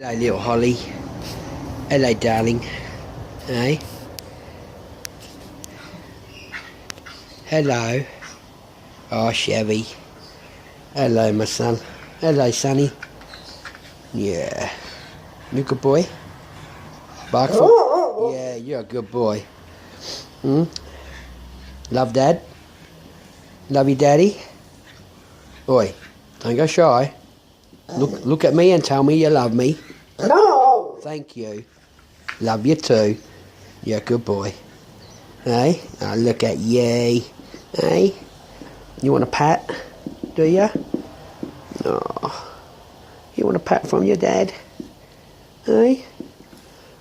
Hello, little Holly. Hello, darling. Hey. Hello. Oh, Chevy. Hello, my son. Hello, Sonny. Yeah. You a good boy? Bark for? Yeah, you're a good boy. Love Dad? Love you, Daddy? Oi, don't go shy. Look at me and tell me you love me. No! Thank you. Love you too. You're a good boy. Hey? Oh, look at you. Hey? You want a pat? Do ya? Oh. You want a pat from your dad? Hey?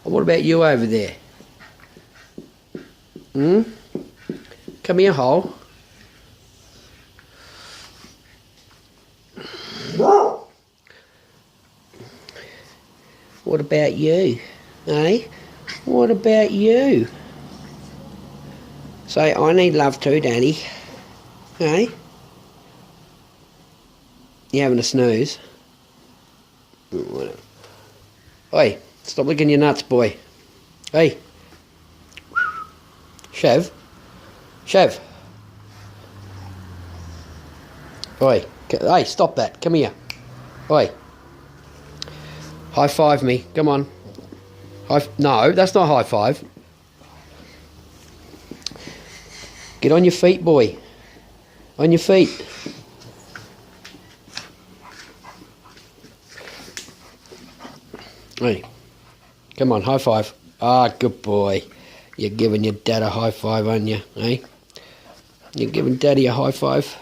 What about you over there? Come here, Hole. No! What about you? Hey? What about you? Say, I need love too, Daddy. Hey? You having a snooze? Whatever. Oi, stop licking your nuts, boy. Hey. Chev. Chev. Oi. Hey, stop that. Come here. Oi. High five me. Come on. No, that's not high five. Get on your feet, boy. On your feet. Hey. Come on, high five. Ah, good boy. You're giving your dad a high five, aren't you? Eh? You're giving Daddy a high five.